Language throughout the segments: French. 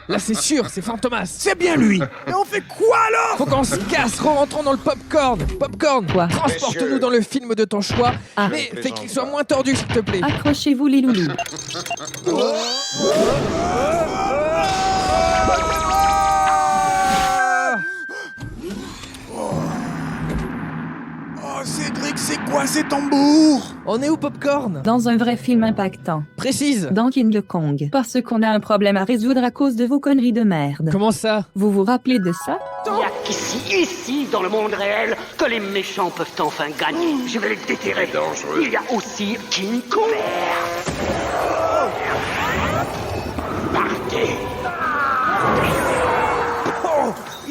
Là c'est sûr, c'est Fantomas. C'est bien lui. Mais on fait quoi alors? Faut qu'on se casse, rentrons dans le popcorn. Popcorn, Quoi? transporte-nous Messieurs. dans le film de ton choix, Ah. mais fais qu'il soit moins tordu s'il te plaît. Accrochez-vous les loulous. Oh Cédric, c'est quoi ces tambours? On est où Popcorn? Dans un vrai film impactant. Précise. Dans King Kong. Parce qu'on a un problème à résoudre à cause de vos conneries de merde. Comment ça? Vous vous rappelez de ça? Il n'y a qu'ici, dans le monde réel, que les méchants peuvent enfin gagner. Je vais les déterrer. Dangereux. Il y a aussi King Kong. Partez.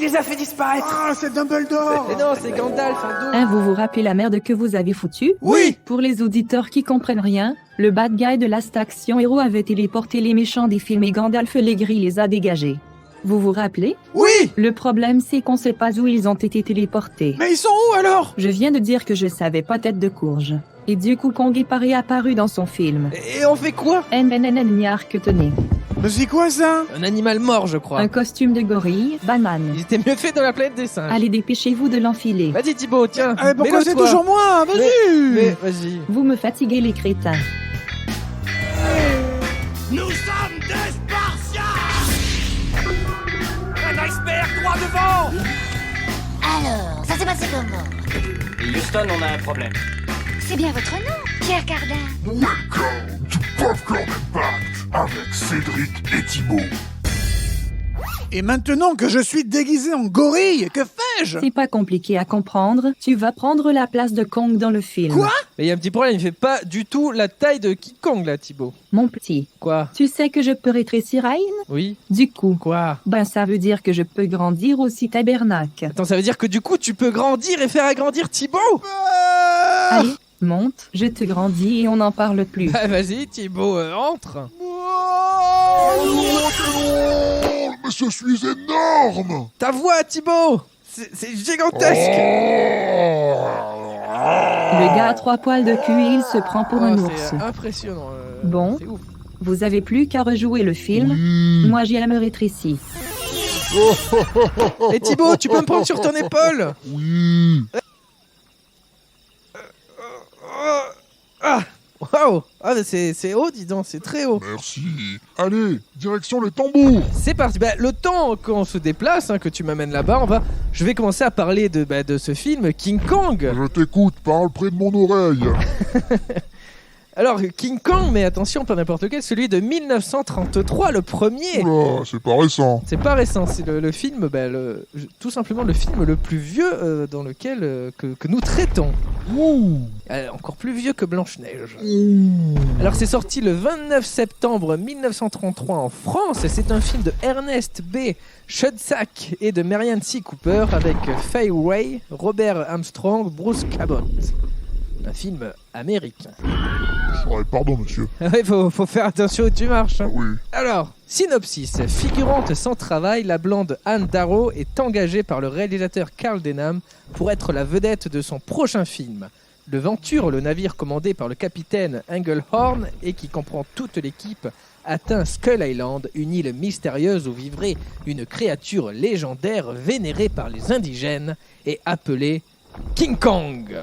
Il les a fait disparaître. Ah, c'est Dumbledore. Mais non, c'est Gandalf en double. Hein, vous vous rappelez la merde que vous avez foutue? Oui. Pour les auditeurs qui comprennent rien, le bad guy de Last Action Hero avait téléporté les méchants des films et Gandalf les gris les a dégagés. Vous vous rappelez? Oui. Le problème c'est qu'on sait pas où ils ont été téléportés. Mais ils sont où alors? Je viens de dire que je savais pas tête de courge. Et du coup Kong est pas réapparu dans son film. Et on fait quoi? Niar que tenez. Mais c'est quoi ça? Un animal mort je crois. Un costume de gorille, banane. Il était mieux fait dans la planète des singes. Allez dépêchez-vous de l'enfiler. Vas-y Thibaut, tiens. Eh, pourquoi mets-le, c'est toi. toujours moi? Vas-y. Mais vas-y. Vous me fatiguez les crétins. Nous sommes des Spartiates. Un iceberg droit devant. Alors, ça s'est passé comment? Houston, on a un problème. C'est bien votre nom, Pierre Cardin. Welcome to Popcorn Impact avec Cédric et Thibaut. Et maintenant que je suis déguisé en gorille, que fais-je? C'est pas compliqué à comprendre. Tu vas prendre la place de Kong dans le film. Quoi? Mais il y a un petit problème, il fait pas du tout la taille de King Kong là Thibaut. Mon petit, Quoi? tu sais que je peux rétrécir Ayn? Oui. Du coup, Quoi? ben ça veut dire que je peux grandir aussi tabernacle. Attends, ça veut dire que du coup tu peux grandir et faire agrandir Thibaut? Allez, monte, je te grandis et on n'en parle plus. Bah vas-y Thibaut, entre. Mais je suis énorme. Ta voix Thibaut, c'est gigantesque. Le gars a 3 poils de cul et il se prend pour un ours. C'est impressionnant. Bon. C'est ouf. Vous avez plus qu'à rejouer le film. Moi j'y me rétrécis. Et Thibaut, tu peux me prendre sur ton épaule? Oui. Ah, waouh. Ah, mais c'est haut, dis donc, c'est très haut. Merci. Allez, direction les tambours. C'est parti. Bah, le temps qu'on se déplace, que tu m'amènes là-bas, je vais commencer à parler de ce film King Kong. Je t'écoute, parle près de mon oreille. Alors, King Kong, mais attention, pas n'importe quel, celui de 1933, le premier. Oula, c'est pas récent. C'est pas récent, c'est le film, tout simplement le film le plus vieux dans lequel que nous traitons. Ouh. Encore plus vieux que Blanche-Neige. Alors c'est sorti le 29 septembre 1933 en France et c'est un film de Ernest B. Schudsack et de Marianne C. Cooper avec Fay Wray, Robert Armstrong, Bruce Cabot. Un film américain. Ouais, pardon, monsieur. Ouais, faut faire attention où tu marches. Hein. Oui. Alors, synopsis. Figurante sans travail, la blonde Anne Darrow est engagée par le réalisateur Carl Denham pour être la vedette de son prochain film. Le Venture, le navire commandé par le capitaine Engelhorn et qui comprend toute l'équipe, atteint Skull Island, une île mystérieuse où vivrait une créature légendaire vénérée par les indigènes et appelée King Kong.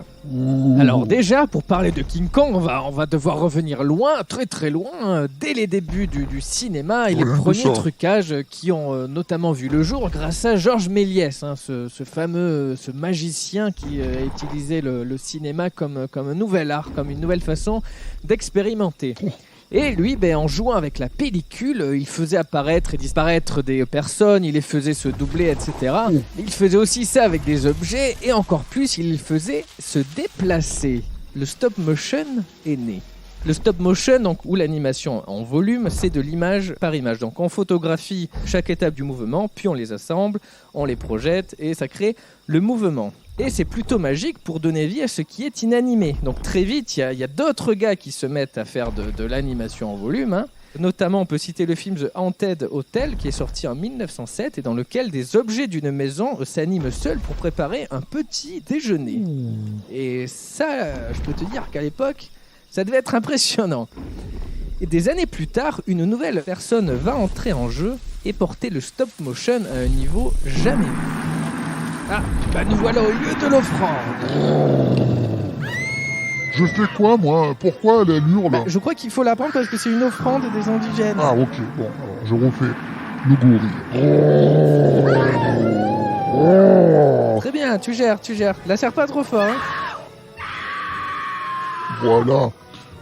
Alors déjà, pour parler de King Kong, on va devoir revenir loin, très très loin, dès les débuts du cinéma et les premiers trucages qui ont notamment vu le jour grâce à Georges Méliès, ce fameux magicien qui utilisait le cinéma comme un nouvel art, comme une nouvelle façon d'expérimenter. Et lui, en jouant avec la pellicule, il faisait apparaître et disparaître des personnes, il les faisait se doubler, etc. Il faisait aussi ça avec des objets, et encore plus, il les faisait se déplacer. Le stop motion est né. Le stop motion, donc, ou l'animation en volume, c'est de l'image par image. Donc on photographie chaque étape du mouvement, puis on les assemble, on les projette, et ça crée le mouvement. Et c'est plutôt magique pour donner vie à ce qui est inanimé. Donc très vite, il y a d'autres gars qui se mettent à faire de l'animation en volume. Notamment, on peut citer le film The Haunted Hotel, qui est sorti en 1907, et dans lequel des objets d'une maison s'animent seuls pour préparer un petit déjeuner. Et ça, je peux te dire qu'à l'époque, ça devait être impressionnant. Et des années plus tard, une nouvelle personne va entrer en jeu, et porter le stop motion à un niveau jamais vu. Ah, bah nous voilà au lieu de l'offrande. Je fais quoi, moi? Pourquoi elle hurle? Bah, je crois qu'il faut la prendre parce que c'est une offrande des indigènes. Ah, ok, bon, alors je refais le gorille. Très bien, tu gères. La serre pas trop fort, hein. Voilà.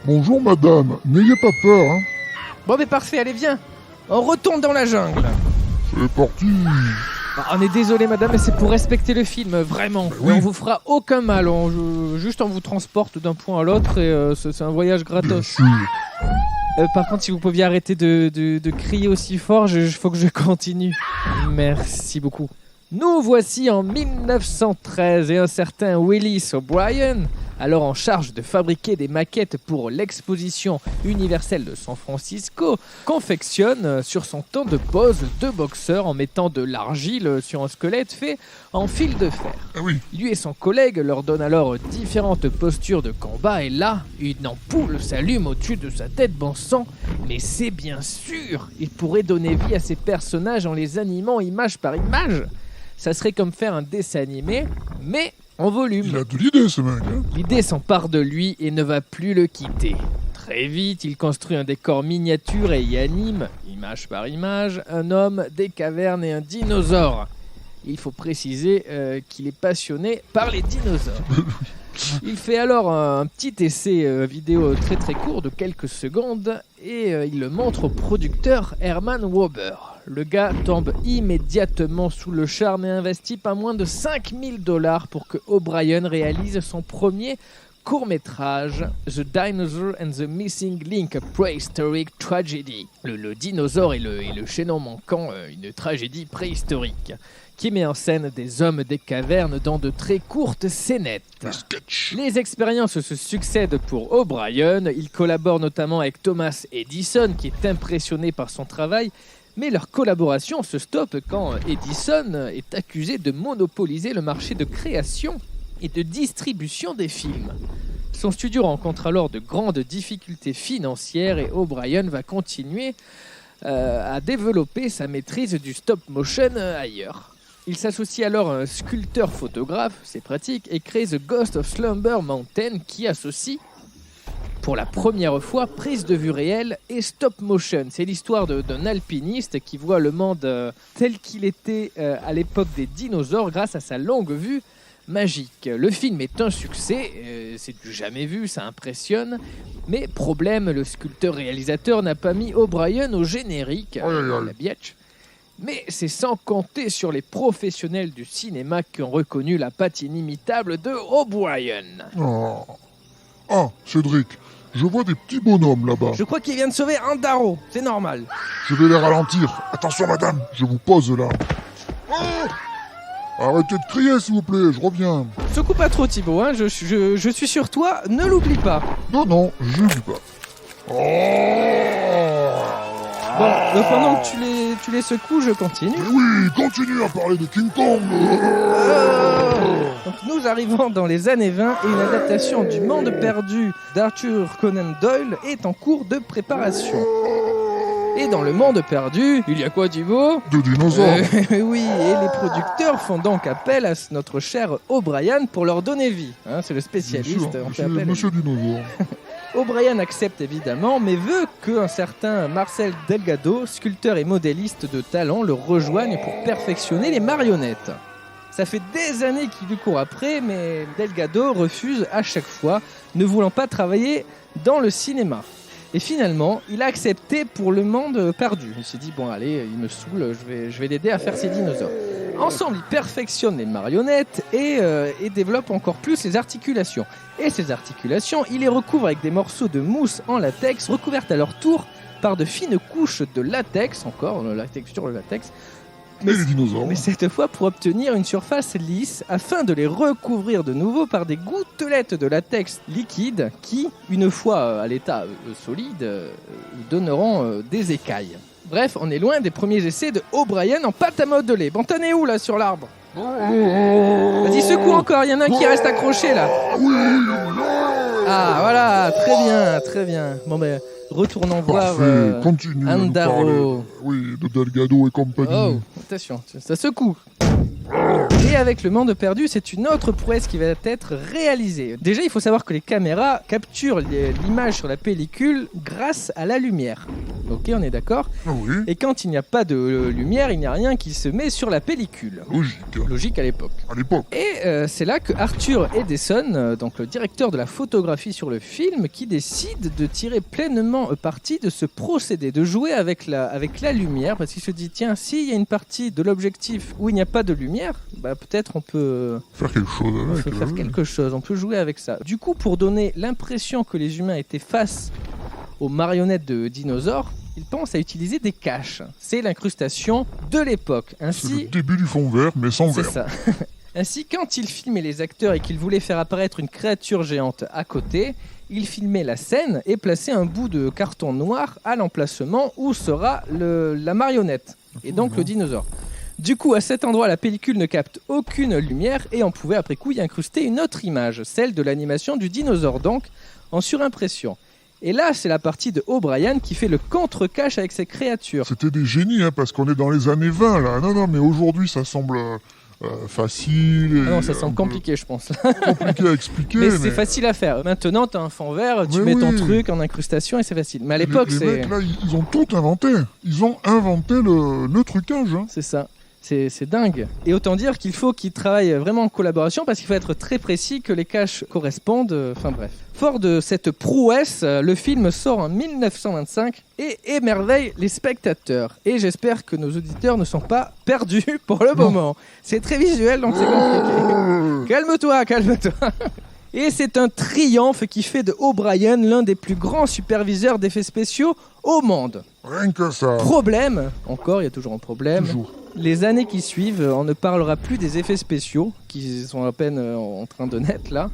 Bonjour, madame. N'ayez pas peur, hein. Bon, mais parfait, allez, viens. On retourne dans la jungle. C'est parti. Bah, on est désolé, madame, mais c'est pour respecter le film, vraiment. oui. Et on vous fera aucun mal. Juste, on vous transporte d'un point à l'autre et c'est un voyage Bien gratos. sûr. Par contre, si vous pouviez arrêter de crier aussi fort, faut que je continue. Merci beaucoup. Nous voici en 1913 et un certain Willis O'Brien, alors en charge de fabriquer des maquettes pour l'exposition universelle de San Francisco, confectionne sur son temps de pose 2 boxeurs en mettant de l'argile sur un squelette fait en fil de fer. Ah oui. Lui et son collègue leur donnent alors différentes postures de combat et là, une ampoule s'allume au-dessus de sa tête, bon sang. Mais c'est bien sûr, il pourrait donner vie à ses personnages en les animant image par image. Ça serait comme faire un dessin animé, mais en volume. Il a de l'idée, ce mec, hein. L'idée s'empare de lui et ne va plus le quitter. Très vite, il construit un décor miniature et y anime, image par image, un homme, des cavernes et un dinosaure. Il faut préciser qu'il est passionné par les dinosaures. Il fait alors un petit essai vidéo très très court de quelques secondes et il le montre au producteur Herman Weber. Le gars tombe immédiatement sous le charme et investit pas moins de $5,000 pour que O'Brien réalise son premier court-métrage The Dinosaur and the Missing Link, a Prehistoric Tragedy. Le dinosaure et le chaînon manquant, une tragédie préhistorique, qui met en scène des hommes des cavernes dans de très courtes scénettes. Les expériences se succèdent pour O'Brien, il collabore notamment avec Thomas Edison, qui est impressionné par son travail, mais leur collaboration se stoppe quand Edison est accusé de monopoliser le marché de création et de distribution des films. Son studio rencontre alors de grandes difficultés financières et O'Brien va continuer à développer sa maîtrise du stop motion ailleurs. Il s'associe alors à un sculpteur photographe, c'est pratique, et crée The Ghost of Slumber Mountain qui associe pour la première fois prise de vue réelle et stop motion. C'est l'histoire d'un alpiniste qui voit le monde tel qu'il était à l'époque des dinosaures grâce à sa longue vue magique. Le film est un succès, c'est du jamais vu, ça impressionne, mais problème, le sculpteur-réalisateur n'a pas mis O'Brien au générique, la biatch. Mais c'est sans compter sur les professionnels du cinéma qui ont reconnu la patte inimitable de O'Brien. Oh. Ah, Cédric, je vois des petits bonhommes là-bas. Je crois qu'il vient de sauver un Darrow, c'est normal. Je vais les ralentir. Attention, madame, je vous pose là. Oh, arrêtez de crier, s'il vous plaît, je reviens. Secoue pas trop, Thibaut, hein, je suis sur toi, ne l'oublie pas. Non, je ne pas. Bon, pendant que tu les secoues, je continue. Mais oui, continue à parler de King Kong. Donc nous arrivons dans les années 20 et une adaptation du Monde perdu d'Arthur Conan Doyle est en cours de préparation. Et dans le Monde perdu, il y a quoi, Thibaut? De dinosaures. Oui, et les producteurs font donc appel à notre cher O'Brien pour leur donner vie. Hein, c'est le spécialiste, on fait appel. Monsieur Dinosaure. O'Brien accepte évidemment, mais veut qu'un certain Marcel Delgado, sculpteur et modéliste de talent, le rejoigne pour perfectionner les marionnettes. Ça fait des années qu'il lui court après, mais Delgado refuse à chaque fois, ne voulant pas travailler dans le cinéma. Et finalement, il a accepté pour le Monde perdu. Il s'est dit, bon allez, il me saoule, je vais l'aider à faire ses dinosaures. Ensemble, ils perfectionnent les marionnettes et développent encore plus les articulations. Et ces articulations, ils les recouvrent avec des morceaux de mousse en latex, recouvertes à leur tour par de fines couches de latex, encore la texture de latex, Mais les dinosaures. mais cette fois pour obtenir une surface lisse afin de les recouvrir de nouveau par des gouttelettes de latex liquide qui, une fois à l'état solide, donneront des écailles. Bref, on est loin des premiers essais de O'Brien en pâte à modeler. Bon, t'en es où là sur l'arbre? Vas-y, secoue encore, il y en a un qui reste accroché là. Ah voilà, très bien. Bon ben, Retournons voir Parfait, continue à nous Andaro. parler. Oui, de Delgado et compagnie. Oh, attention, ça secoue. Et avec Le Monde Perdu, c'est une autre prouesse qui va être réalisée. Déjà, il faut savoir que les caméras capturent l'image sur la pellicule grâce à la lumière. Ok, on est d'accord. Ah oui, Et quand il n'y a pas de lumière, il n'y a rien qui se met sur la pellicule. logique. Logique à l'époque. À l'époque. Et c'est là que Arthur Edison, donc le directeur de la photographie sur le film, qui décide de tirer pleinement parti de ce procédé, de jouer avec la lumière, parce qu'il se dit, tiens, s'il y a une partie de l'objectif où il n'y a pas de lumière, bah, peut-être on peut Faire quelque chose avec. faire oui. quelque chose, on peut jouer avec ça. Du coup, pour donner l'impression que les humains étaient face aux marionnettes de dinosaures, ils pensent à utiliser des caches. C'est l'incrustation de l'époque. C'est Ainsi, le début du fond vert, mais sans c'est vert. ça. Ainsi, quand il filmait les acteurs et qu'il voulait faire apparaître une créature géante à côté, il filmait la scène et plaçait un bout de carton noir à l'emplacement où sera la marionnette, et donc le dinosaure. Du coup, à cet endroit, la pellicule ne capte aucune lumière et on pouvait après coup y incruster une autre image, celle de l'animation du dinosaure, donc en surimpression. Et là, c'est la partie de O'Brien qui fait le contre-cache avec ses créatures. C'était des génies, hein, parce qu'on est dans les années 20, là. Non, mais aujourd'hui, ça semble facile. Ah non, et ça un semble peu compliqué, je pense. compliqué à expliquer. Mais c'est facile à faire. Maintenant, tu as un fond vert, tu Mais mets ton oui. truc en incrustation et c'est facile. Mais à l'époque, les c'est... mecs, là, ils ont tout inventé. Ils ont inventé le trucage. Hein. C'est ça. C'est dingue. Et autant dire qu'il faut qu'ils travaillent vraiment en collaboration parce qu'il faut être très précis que les caches correspondent. Enfin bref. Fort de cette prouesse, le film sort en 1925 et émerveille les spectateurs. Et j'espère que nos auditeurs ne sont pas perdus pour le moment. C'est très visuel donc c'est compliqué. Calme-toi. Et c'est un triomphe qui fait de O'Brien l'un des plus grands superviseurs d'effets spéciaux au monde. Rien que ça. Problème, encore, il y a toujours un problème. Toujours. Les années qui suivent, on ne parlera plus des effets spéciaux, qui sont à peine en train de naître là,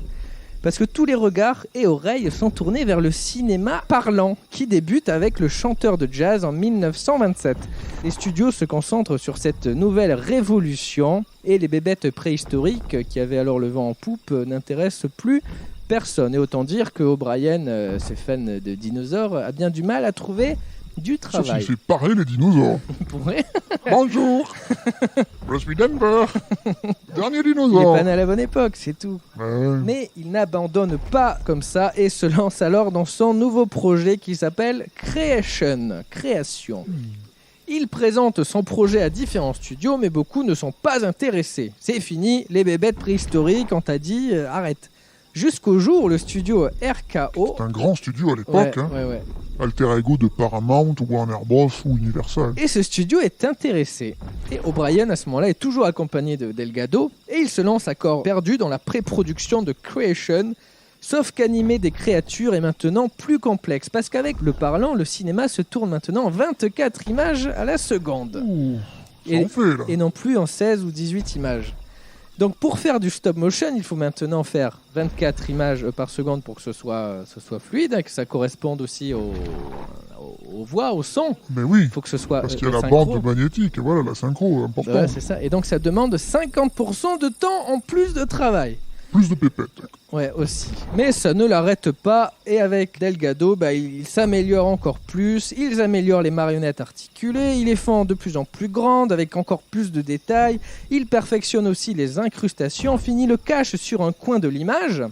parce que tous les regards et oreilles sont tournés vers le cinéma parlant, qui débute avec Le Chanteur de jazz en 1927. Les studios se concentrent sur cette nouvelle révolution, et les bébêtes préhistoriques, qui avaient alors le vent en poupe, n'intéressent plus personne. Et autant dire que O'Brien, ce fan de dinosaures, a bien du mal à trouver du Sauf travail. s'il fait pareil les dinosaures. Il pourrait. Bonjour. Je suis Denver. Dernier Il est dinosaure. pas né à la bonne époque, c'est tout. Ouais. Mais il n'abandonne pas comme ça et se lance alors dans son nouveau projet qui s'appelle Création. Il présente son projet à différents studios, mais beaucoup ne sont pas intéressés. C'est fini, les bébêtes préhistoriques, on t'a dit, arrête. Jusqu'au jour où le studio RKO... C'est un grand studio à l'époque. Hein. ouais. Alter Ego de Paramount, Warner Bros ou Universal. Et ce studio est intéressé. Et O'Brien, à ce moment-là, est toujours accompagné de Delgado. Et il se lance à corps perdu dans la pré-production de Creation. Sauf qu'animer des créatures est maintenant plus complexe. Parce qu'avec le parlant, le cinéma se tourne maintenant en 24 images à la seconde. Ouh, ça Et- en fait là. Et non plus en 16 ou 18 images. Donc pour faire du stop motion, il faut maintenant faire 24 images par seconde pour que ce soit fluide, hein, que ça corresponde aussi aux voix, au son. Mais oui, Il faut que ce soit parce qu'il y a la synchro. bande magnétique, et voilà la synchro, important. Ouais, c'est ça. Et donc ça demande 50% de temps en plus de travail. Plus de pépettes. Ouais, aussi. Mais ça ne l'arrête pas. Et avec Delgado, il s'améliore encore plus. Ils améliorent les marionnettes articulées. Ils les font de plus en plus grandes, avec encore plus de détails. Ils perfectionnent aussi les incrustations. Finit le cache sur un coin de l'image.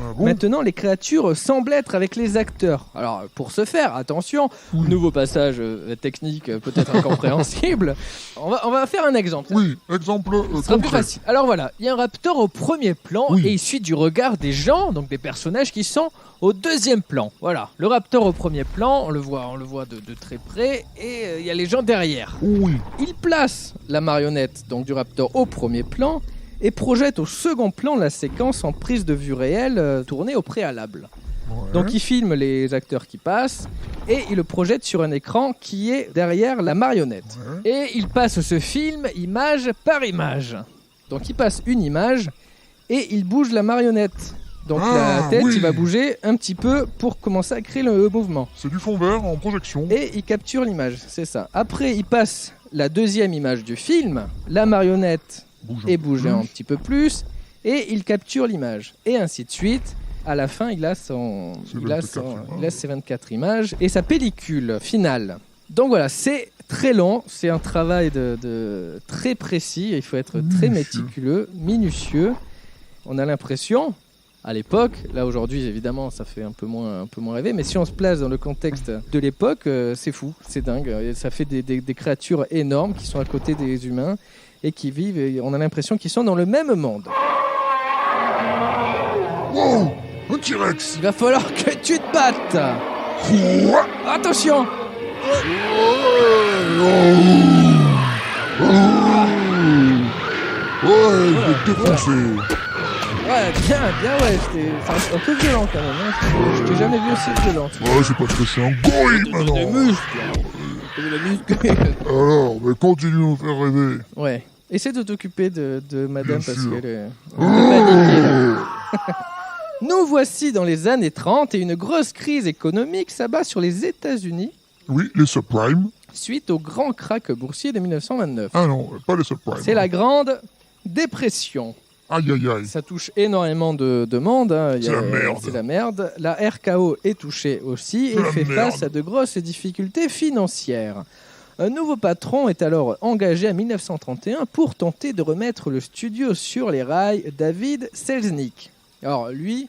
Ah bon. Maintenant, les créatures semblent être avec les acteurs. Alors, pour ce faire, attention, Oui. nouveau passage technique peut-être incompréhensible. On va faire un exemple. Oui, exemple Ce sera plus concret. facile. Alors voilà, il y a un raptor au premier plan Oui. et il suit du regard des gens, donc des personnages qui sont au deuxième plan. Voilà, le raptor au premier plan, on le voit de très près et il y a les gens derrière. Oui, Il place la marionnette donc du raptor au premier plan et projette au second plan la séquence en prise de vue réelle tournée au préalable. ouais. Donc il filme les acteurs qui passent et il le projette sur un écran qui est derrière la marionnette. Ouais. Et il passe ce film image par image. Donc il passe une image et il bouge la marionnette. Donc Ah, la tête, oui. il va bouger un petit peu pour commencer à créer le mouvement. C'est du fond vert en projection. Et il capture l'image, c'est ça. Après, il passe la deuxième image du film. La marionnette Bouge un est peu bougée plus. un petit peu plus et il capture l'image. Et ainsi de suite. à la fin, il a ses 24 images et sa pellicule finale. Donc voilà, c'est très long, c'est un travail de très précis, il faut être très méticuleux, minutieux. On a l'impression, à l'époque, là aujourd'hui évidemment ça fait un peu moins rêver, mais si on se place dans le contexte de l'époque, c'est fou, c'est dingue. Et ça fait des créatures énormes qui sont à côté des humains et qui vivent, et on a l'impression qu'ils sont dans le même monde. Wow, un T-Rex. Il va falloir que tu te battes. Quoi? Attention. Ouais, je vais te défoncer. Ouais, bien, ouais, c'est un peu violent quand même. Hein. Je t'ai jamais vu aussi violent. Ouais, c'est parce que je suis un gorille maintenant. Des muscles. Alors, mais continue de nous faire rêver. Ouais. Essaie de t'occuper de madame Bien parce sûr. qu'elle est paniquée là. Nous voici dans les années 30 et une grosse crise économique s'abat sur les États-Unis Oui, les subprimes. suite au grand krach boursier de 1929. Ah non, pas les subprimes. C'est la grande dépression. Aïe, aïe, aïe. Ça touche énormément de monde. Hein. C'est la merde. C'est la merde. La RKO est touchée aussi C'est et la fait merde. face à de grosses difficultés financières. Un nouveau patron est alors engagé en 1931 pour tenter de remettre le studio sur les rails, David Selznick. Alors lui,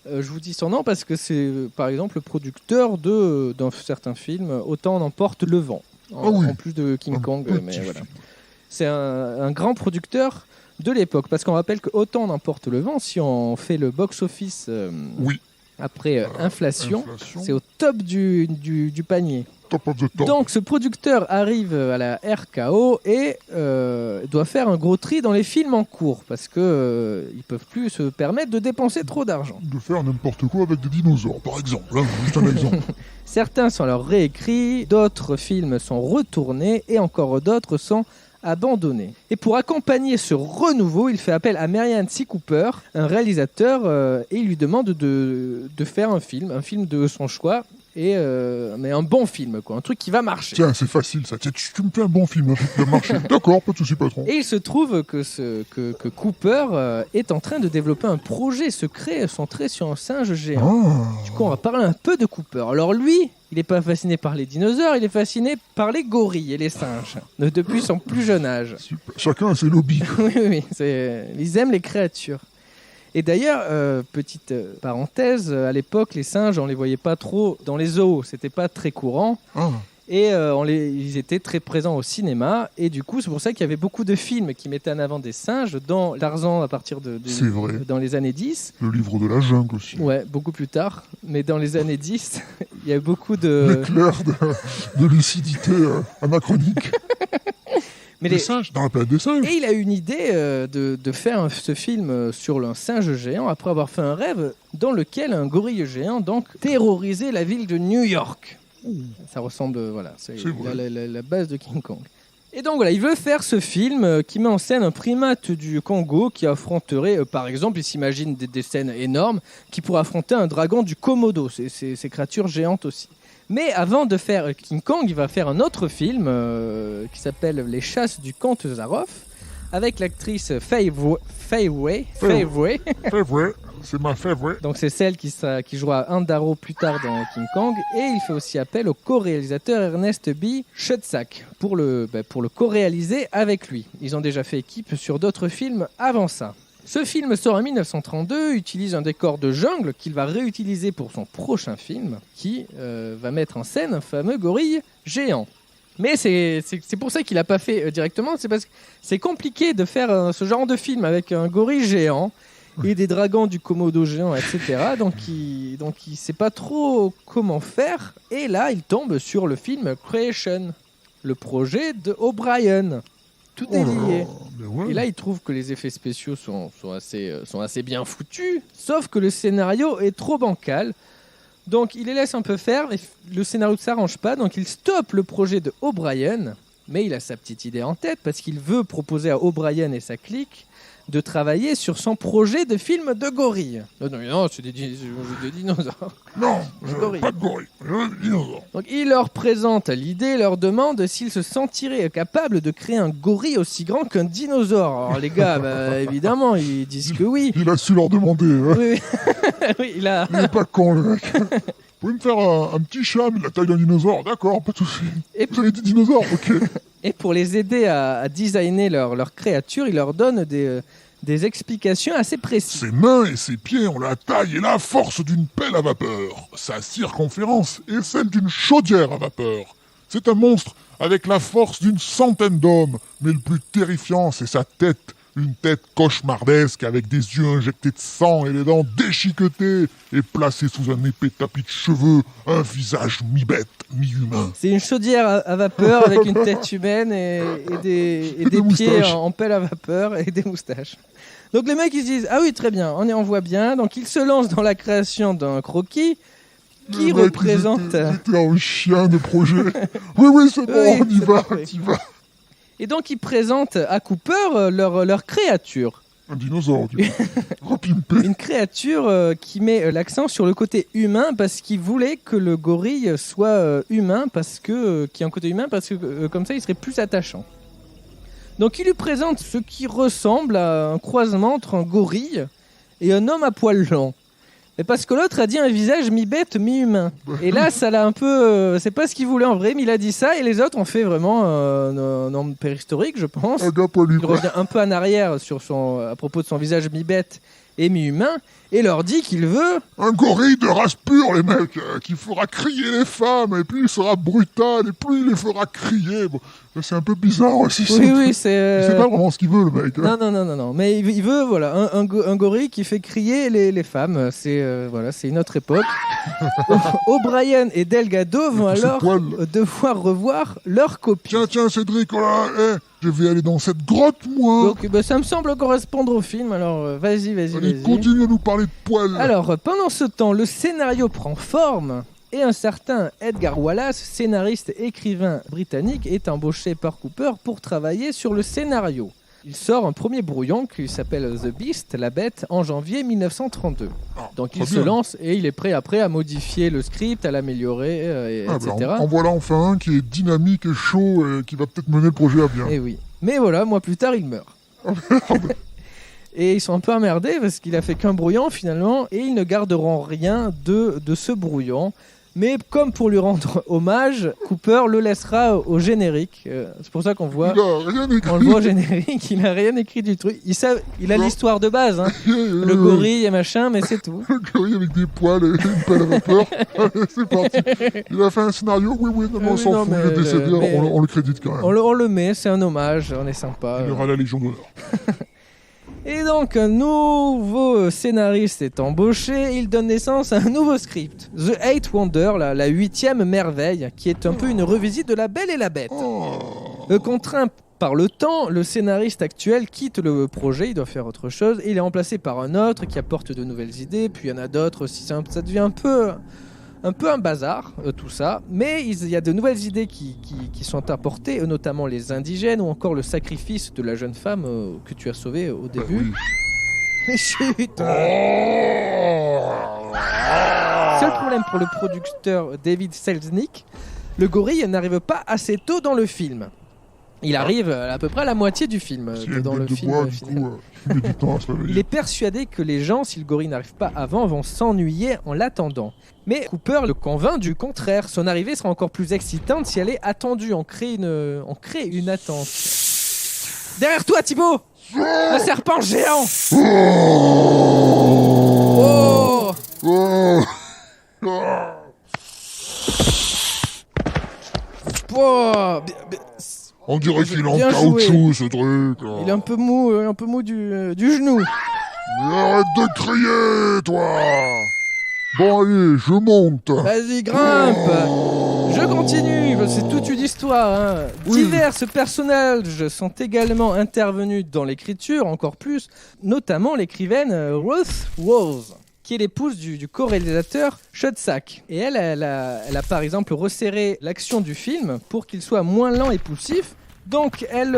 je vous dis son nom parce que c'est par exemple le producteur d'un certain film, Autant n'emporte le vent, en plus de King Kong. Mais voilà. C'est un grand producteur de l'époque, parce qu'on rappelle que Autant n'emporte le vent, si on fait le box-office après inflation, c'est au top du panier. Top of the top. Donc ce producteur arrive à la RKO et doit faire un gros tri dans les films en cours, parce que ils peuvent plus se permettre de dépenser trop d'argent. De faire n'importe quoi avec des dinosaures, par exemple. Hein, juste un exemple. Certains sont alors réécrits, d'autres films sont retournés et encore d'autres sont abandonné. Et pour accompagner ce renouveau, il fait appel à Merian C. Cooper, un réalisateur, et il lui demande de faire un film de son choix, mais un bon film, quoi, un truc qui va marcher. Tiens, c'est facile ça. Tiens, tu me fais un bon film, un truc qui va marcher. D'accord, pas de soucis, patron. Et il se trouve que Cooper est en train de développer un projet secret centré sur un singe géant. Ah. Du coup, on va parler un peu de Cooper. Alors lui, il n'est pas fasciné par les dinosaures, il est fasciné par les gorilles et les singes, depuis son plus jeune âge. Super. Chacun a ses lobbies. Oui, ils aiment les créatures. Et d'ailleurs, petite parenthèse, à l'époque, les singes, on les voyait pas trop dans les zoos, c'était pas très courant. Ah. Et ils étaient très présents au cinéma. Et du coup, c'est pour ça qu'il y avait beaucoup de films qui mettaient en avant des singes, dans Tarzan à partir C'est vrai. dans les années 10. Le livre de la jungle aussi. Ouais, beaucoup plus tard. Mais dans les années 10, il y a beaucoup de... L'éclair de lucidité anachronique. Mais des singes, dans la planète des singes. Et il a eu une idée de faire ce film sur un singe géant après avoir fait un rêve dans lequel un gorille géant donc terrorisait la ville de New York. Ça ressemble, voilà, c'est la base de King Kong. Et donc voilà, il veut faire ce film qui met en scène un primate du Congo qui affronterait, par exemple, il s'imagine des scènes énormes, qui pourrait affronter un dragon du Komodo, ces créatures géantes aussi. Mais avant de faire King Kong, il va faire un autre film qui s'appelle Les Chasses du Comte Zaroff, avec l'actrice Fay Wray. C'est ma favorite. Donc c'est celle qui jouera Andaro plus tard dans King Kong. Et il fait aussi appel au co-réalisateur Ernest B. Schutzack pour le co-réaliser avec lui. Ils ont déjà fait équipe sur d'autres films avant ça. Ce film sort en 1932, utilise un décor de jungle qu'il va réutiliser pour son prochain film, qui va mettre en scène un fameux gorille géant. Mais c'est pour ça qu'il n'a pas fait directement, c'est parce que c'est compliqué de faire ce genre de film avec un gorille géant et des dragons du Komodo géant, etc. Donc il sait pas trop comment faire. Et là, il tombe sur le film Creation, le projet de O'Brien. Tout est lié. Ouais. Et là, il trouve que les effets spéciaux sont assez bien foutus, sauf que le scénario est trop bancal. Donc il les laisse un peu faire, mais le scénario ne s'arrange pas, donc il stoppe le projet de O'Brien Mais il a sa petite idée en tête parce qu'il veut proposer à O'Brien et sa clique de travailler sur son projet de film de gorille. Non, c'est des dinosaures. Non, Gorille. pas de gorille, je veux des dinosaures. Donc il leur présente l'idée, leur demande s'ils se sentiraient capables de créer un gorille aussi grand qu'un dinosaure. Alors les gars, évidemment, ils disent que oui. Il a su leur demander. Hein. Oui, oui, il a... Il est pas con, le mec. Vous pouvez me faire un petit chat, mais de la taille d'un dinosaure? D'accord, pas de soucis. Et Vous avez dit dinosaure, ok. Et pour les aider à designer leur créature, il leur donne des explications assez précises. Ses mains et ses pieds ont la taille et la force d'une pelle à vapeur. Sa circonférence est celle d'une chaudière à vapeur. C'est un monstre avec la force d'une 100 d'hommes, mais le plus terrifiant, c'est sa tête. Une tête cauchemardesque avec des yeux injectés de sang et les dents déchiquetées et placées sous un épais tapis de cheveux, un visage mi-bête, mi-humain. C'est une chaudière à vapeur avec une tête humaine et des pieds moustaches. en pelle à vapeur et des moustaches. Donc les mecs ils se disent ah oui très bien, on voit bien. Donc ils se lancent dans la création d'un croquis qui Le mec, représente... Ils étaient un chien de projet. Oui, c'est bon, Oui, on y c'est va, parfait. on y va. Et donc ils présentent à Cooper leur créature. Un dinosaure, du coup. Repimpé. Une créature qui met l'accent sur le côté humain parce qu'il voulait que le gorille soit humain, qui a un côté humain parce que comme ça il serait plus attachant. Donc il lui présente ce qui ressemble à un croisement entre un gorille et un homme à poils longs. Mais parce que l'autre a dit un visage mi-bête, mi-humain. Et là, ça l'a un peu... c'est pas ce qu'il voulait en vrai, mais il a dit ça et les autres ont fait vraiment un homme préhistorique, je pense. Un gars poilu, Il quoi. revient un peu en arrière à propos de son visage mi-bête et mi-humain et leur dit qu'il veut... Un gorille de race pure, les mecs, qui fera crier les femmes, et plus il sera brutal, et plus il les fera crier. Bon, c'est un peu bizarre aussi. Oui, C'est pas vraiment ce qu'il veut, le mec. Hein. Non. Mais il veut voilà, un gorille qui fait crier les femmes. C'est une autre époque. O'Brien et Delgado vont tous ces alors poils. devoir revoir leur copie. Tiens, Cédric, oh là, je vais aller dans cette grotte, moi. Donc, ça me semble correspondre au film. Alors, vas-y. Allez, continue à nous parler de poils. Alors, pendant ce temps, le scénario prend forme et un certain Edgar Wallace, scénariste et écrivain britannique, est embauché par Cooper pour travailler sur le scénario. Il sort un premier brouillon qui s'appelle The Beast, la bête, en janvier 1932. Donc il se lance et il est prêt après à modifier le script, à l'améliorer, etc. En voilà enfin un qui est dynamique et chaud et qui va peut-être mener le projet à bien. Et oui. Mais voilà, mois plus tard, il meurt. Et ils sont un peu emmerdés parce qu'il a fait qu'un brouillon finalement et ils ne garderont rien de ce brouillon. Mais comme pour lui rendre hommage, Cooper le laissera au générique. C'est pour ça qu'on voit, Il a rien écrit. on le voit au générique, il n'a rien écrit du truc. Il a Non. l'histoire de base, hein. Le gorille et machin, mais c'est tout. Le gorille avec des poils et une pelle à vapeur. Allez, c'est parti. Il a fait un scénario, oui, non, on s'en non, fout, mais, il est décédé, mais- on le crédite quand même. On le met, c'est un hommage, on est sympa. Il aura la Légion d'honneur. Et donc, un nouveau scénariste est embauché. Il donne naissance à un nouveau script. The Eighth Wonder, la 8e merveille, qui est un peu une revisite de La Belle et la Bête. Contraint par le temps, le scénariste actuel quitte le projet, il doit faire autre chose. Et il est remplacé par un autre qui apporte de nouvelles idées. Puis il y en a d'autres aussi. Ça devient un peu un bazar, tout ça. Mais il y a de nouvelles idées qui sont apportées, notamment les indigènes ou encore le sacrifice de la jeune femme que tu as sauvée au début. Mais chut. Seul problème pour le producteur David Selznick, le gorille n'arrive pas assez tôt dans le film. Il arrive à peu près à la moitié du film. S'il y a une Dans le bête de film bois, du final. coup, il met du temps à se Il réveiller. est persuadé que les gens, si le gorille n'arrive pas avant, vont s'ennuyer en l'attendant. Mais Cooper le convainc du contraire. Son arrivée sera encore plus excitante si elle est attendue. On crée une attente. Derrière toi, Thibaut! Un serpent géant! Oh! Oh Oh! On dirait qu'il est en Bien caoutchouc, ce truc. Il est un peu mou du genou. Mais arrête de crier, toi. Bon, allez, je monte. Vas-y, grimpe. Je continue, c'est toute une histoire. Hein. Oui. Divers personnages sont également intervenus dans l'écriture, encore plus, notamment l'écrivaine Ruth Rose. qui est l'épouse du co-réalisateur Schoedsack. Et elle a par exemple resserré l'action du film pour qu'il soit moins lent et poussif. Donc elle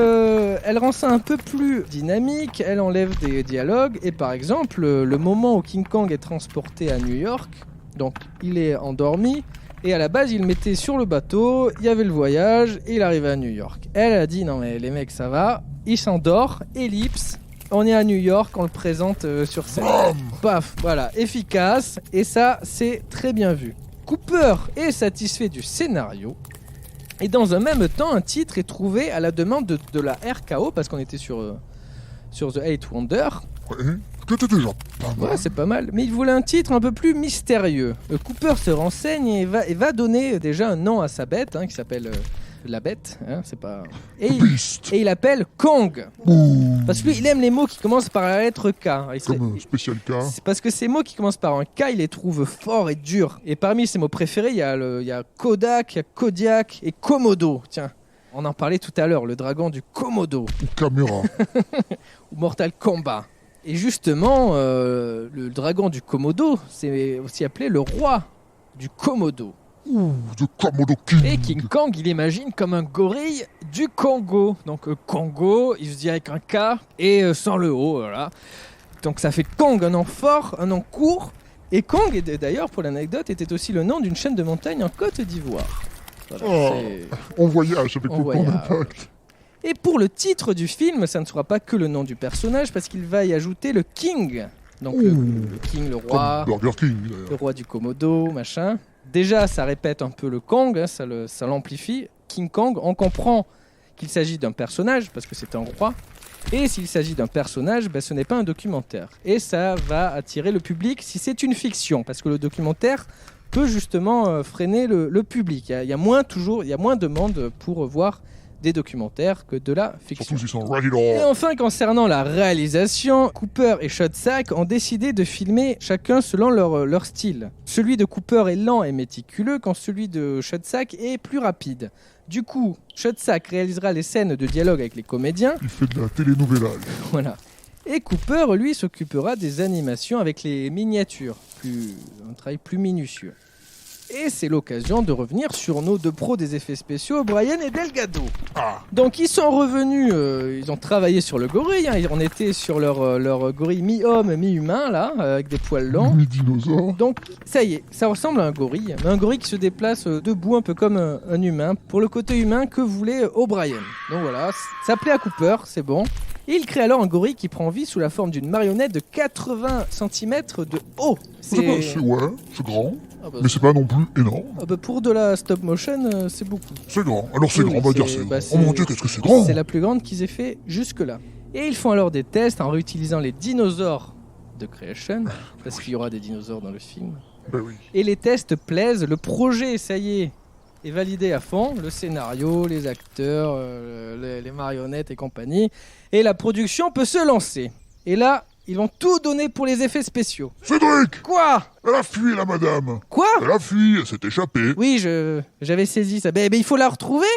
rend ça un peu plus dynamique, elle enlève des dialogues, et par exemple le moment où King Kong est transporté à New York, donc il est endormi, et à la base il le mettait sur le bateau, il y avait le voyage, et il arrivait à New York. Elle a dit non mais les mecs ça va, il s'endort, ellipse, on est à New York, on le présente sur scène. Paf, voilà, efficace, et ça c'est très bien vu. Cooper est satisfait du scénario. Et dans un même temps, un titre est trouvé à la demande de la RKO, parce qu'on était sur The Eight Wonder. Ouais, c'était déjà pas mal. Ouais, c'est pas mal. Mais il voulait un titre un peu plus mystérieux. Cooper se renseigne et va donner déjà un nom à sa bête, qui s'appelle la bête. C'est pas... Et il appelle Kong. Ouh. Parce que lui, il aime les mots qui commencent par la lettre K. Comme un spécial K. C'est parce que ces mots qui commencent par un K, il les trouve forts et durs. Et parmi ses mots préférés, il y a Kodak, il y a Kodiak et Komodo. Tiens, on en parlait tout à l'heure, le dragon du Komodo. Ou caméra. Ou Mortal Kombat. Et justement, le dragon du Komodo, c'est aussi appelé le roi du Komodo. Ouh, de Komodo King. Et King Kong, il imagine comme un gorille du Congo. Donc Congo, il se dit avec un K et sans le O, voilà. Donc ça fait Kong, un nom fort, un nom court. Et Kong, d'ailleurs, pour l'anecdote, était aussi le nom d'une chaîne de montagne en Côte d'Ivoire. Voilà, on voyage avec on le voyage. Impact. Et pour le titre du film, ça ne sera pas que le nom du personnage, parce qu'il va y ajouter le King. Donc le King, le roi, Comme Burger King, d'ailleurs. le roi du Komodo, machin. Déjà, ça répète un peu le Kong, ça l'amplifie. King Kong, on comprend qu'il s'agit d'un personnage, parce que c'est un roi. Et s'il s'agit d'un personnage, ce n'est pas un documentaire. Et ça va attirer le public si c'est une fiction, parce que le documentaire peut justement freiner le public. Il y a moins de monde pour voir des documentaires que de la fiction. Surtout s'ils sont ready to Et enfin, concernant la réalisation, Cooper et Schoedsack ont décidé de filmer chacun selon leur style. Celui de Cooper est lent et méticuleux, quand celui de Schoedsack est plus rapide. Du coup, Schoedsack réalisera les scènes de dialogue avec les comédiens. Il fait de la telenovela. Voilà. Et Cooper, lui, s'occupera des animations avec les miniatures. Un travail plus minutieux. Et c'est l'occasion de revenir sur nos deux pros des effets spéciaux, Brian et Delgado. Donc ils sont revenus, ils ont travaillé sur le gorille, on était sur leur gorille mi-homme, mi-humain, là, avec des poils longs. Mi-dinosaure. Donc ça y est, ça ressemble à un gorille, mais un gorille qui se déplace debout, un peu comme un humain, pour le côté humain que voulait O'Brien. Donc voilà, ça plaît à Cooper, c'est bon. Et il crée alors un gorille qui prend vie sous la forme d'une marionnette de 80 cm de haut. C'est grand, Ah bah, mais c'est pas non plus énorme. pour de la stop motion, c'est beaucoup. C'est grand. Alors c'est Oui, grand, on va dire c'est grand. Oh mon dieu, qu'est-ce que c'est grand! C'est la plus grande qu'ils aient fait jusque-là. Et ils font alors des tests en réutilisant les dinosaures de Creation, parce qu'il y aura des dinosaures dans le film. Ben oui. Et les tests plaisent, le projet, ça y est validé à fond, le scénario, les acteurs, les marionnettes et compagnie, et la production peut se lancer. Et là, ils vont tout donner pour les effets spéciaux. Cédric! Quoi? Elle a fui, la madame! Quoi? Elle a fui, elle s'est échappée. Oui, j'avais saisi ça. Mais il faut la retrouver,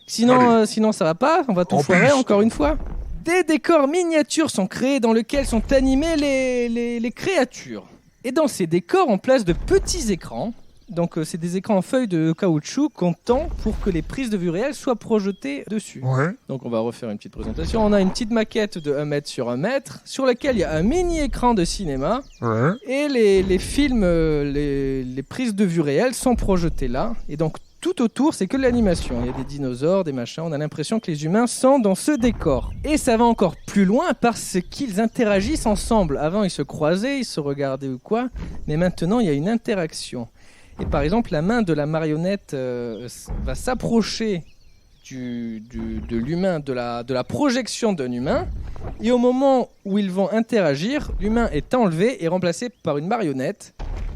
sinon ça va pas, on va tout foirer encore une fois. Des décors miniatures sont créés dans lesquels sont animées les créatures. Et dans ces décors, on place de petits écrans. Donc c'est des écrans en feuilles de caoutchouc qu'on tend pour que les prises de vue réelle soient projetées dessus. Ouais. Donc on va refaire une petite présentation. On a une petite maquette de 1 mètre sur 1 mètre sur laquelle il y a un mini écran de cinéma. Ouais. Et les films, les prises de vue réelles sont projetées là. Et donc tout autour, c'est que de l'animation. Il y a des dinosaures, des machins. On a l'impression que les humains sont dans ce décor. Et ça va encore plus loin parce qu'ils interagissent ensemble. Avant, ils se croisaient, ils se regardaient ou quoi. Mais maintenant, il y a une interaction. Et par exemple, la main de la marionnette va s'approcher de l'humain, de la projection d'un humain. Et au moment où ils vont interagir, l'humain est enlevé et remplacé par une marionnette.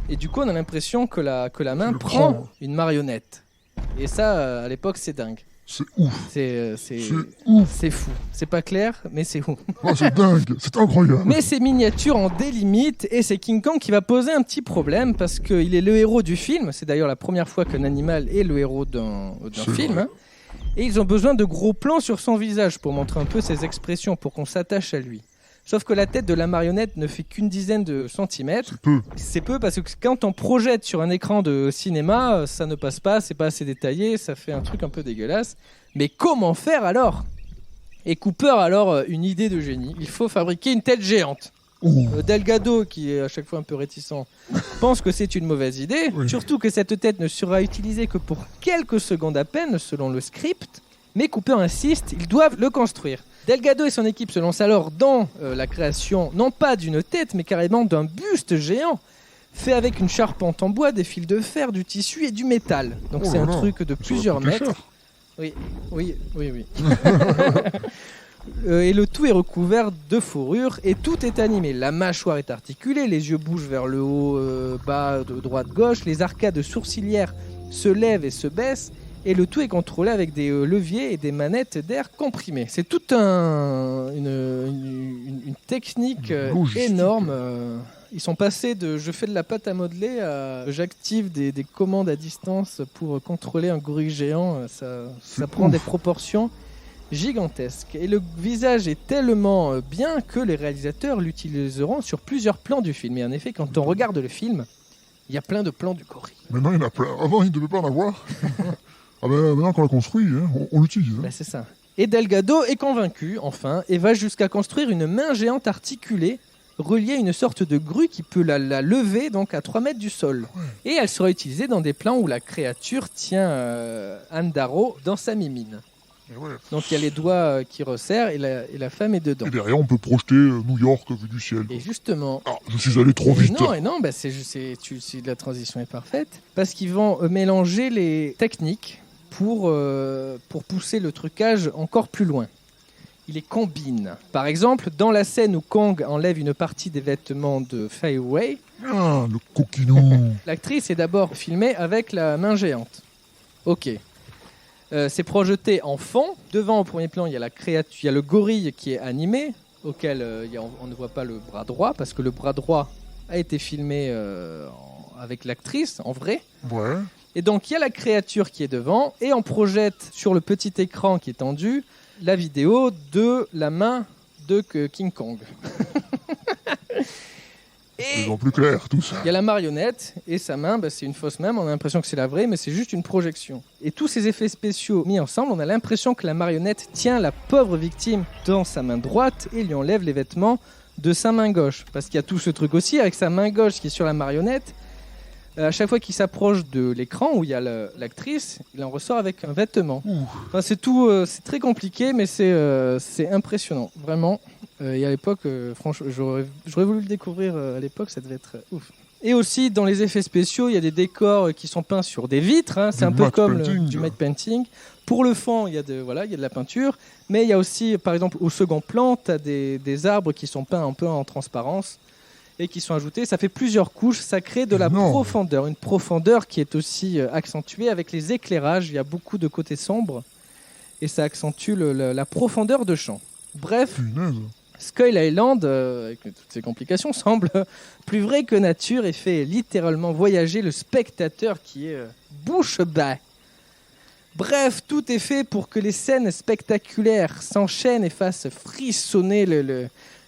Et du coup, on a l'impression que la main prend une marionnette. Et ça, à l'époque, c'est dingue. C'est ouf. C'est ouf. C'est fou. C'est pas clair, mais c'est ouf. Oh, c'est dingue, c'est incroyable. Mais ces miniatures en délimitent et c'est King Kong qui va poser un petit problème parce qu'il est le héros du film. C'est d'ailleurs la première fois qu'un animal est le héros d'un film. Et ils ont besoin de gros plans sur son visage pour montrer un peu ses expressions, pour qu'on s'attache à lui. Sauf que la tête de la marionnette ne fait qu'une dizaine de centimètres. C'est peu. C'est peu parce que quand on projette sur un écran de cinéma, ça ne passe pas, c'est pas assez détaillé, ça fait un truc un peu dégueulasse. Mais comment faire alors ? Et Cooper a alors une idée de génie. Il faut fabriquer une tête géante. Delgado, qui est à chaque fois un peu réticent, pense que c'est une mauvaise idée, surtout que cette tête ne sera utilisée que pour quelques secondes à peine, selon le script. Mais Cooper insiste, ils doivent le construire. Delgado et son équipe se lancent alors dans la création, non pas d'une tête, mais carrément d'un buste géant, fait avec une charpente en bois, des fils de fer, du tissu et du métal. Donc c'est un truc de plusieurs mètres. Oui. Et le tout est recouvert de fourrure et tout est animé. La mâchoire est articulée, les yeux bougent vers le haut, bas, de droite, gauche. Les arcades sourcilières se lèvent et se baissent. Et le tout est contrôlé avec des leviers et des manettes d'air comprimées. C'est toute une technique énorme. Ils sont passés de je fais de la pâte à modeler à j'active des commandes à distance pour contrôler un gorille géant. Ça prend des proportions gigantesques. Et le visage est tellement bien que les réalisateurs l'utiliseront sur plusieurs plans du film. Et en effet, quand on regarde le film, il y a plein de plans du gorille. Maintenant, il y en a plein. Avant, il ne devait pas en avoir. Ah ben maintenant qu'on l'a construit, hein, on l'utilise. Hein. Ben, c'est ça. Et Delgado est convaincu, enfin, et va jusqu'à construire une main géante articulée reliée à une sorte de grue qui peut la lever donc à 3 mètres du sol. Ouais. Et elle sera utilisée dans des plans où la créature tient Anne Darrow dans sa mimine. Ouais. Donc il y a les doigts qui resserrent et la femme est dedans. Et derrière on peut projeter New York vu du ciel. Et justement... Ah, je suis allé trop vite. Non, bah la transition est parfaite. Parce qu'ils vont mélanger les techniques pour pousser le trucage encore plus loin. Il les combine. Par exemple, dans la scène où Kong enlève une partie des vêtements de Fay Wray, le coquinou. L'actrice est d'abord filmée avec la main géante. Ok. C'est projeté en fond. Devant, au premier plan, il y a la créature, il y a le gorille qui est animé, auquel on ne voit pas le bras droit, parce que le bras droit a été filmé avec l'actrice, en vrai. Ouais. Et donc, il y a la créature qui est devant, et on projette sur le petit écran qui est tendu la vidéo de la main de King Kong. C'est plus clair, tout ça. Il y a la marionnette, et sa main, c'est une fausse main, on a l'impression que c'est la vraie, mais c'est juste une projection. Et tous ces effets spéciaux mis ensemble, on a l'impression que la marionnette tient la pauvre victime dans sa main droite et lui enlève les vêtements de sa main gauche. Parce qu'il y a tout ce truc aussi, avec sa main gauche qui est sur la marionnette, à chaque fois qu'il s'approche de l'écran où il y a l'actrice, il en ressort avec un vêtement. Enfin, c'est c'est très compliqué, mais c'est impressionnant, vraiment. Et à l'époque, franchement, j'aurais voulu le découvrir à l'époque, ça devait être ouf. Et aussi, dans les effets spéciaux, il y a des décors qui sont peints sur des vitres. Hein, c'est un peu comme du matte painting. Pour le fond, il y a de la peinture, mais il y a aussi, par exemple, au second plan, tu as des arbres qui sont peints un peu en transparence et qui sont ajoutés. Ça fait plusieurs couches, ça crée de la profondeur. Une profondeur qui est aussi accentuée avec les éclairages. Il y a beaucoup de côtés sombres et ça accentue la profondeur de champ. Bref, Skull Island, avec toutes ces complications, semble plus vrai que nature et fait littéralement voyager le spectateur qui est bouche bée. Bref, tout est fait pour que les scènes spectaculaires s'enchaînent et fassent frissonner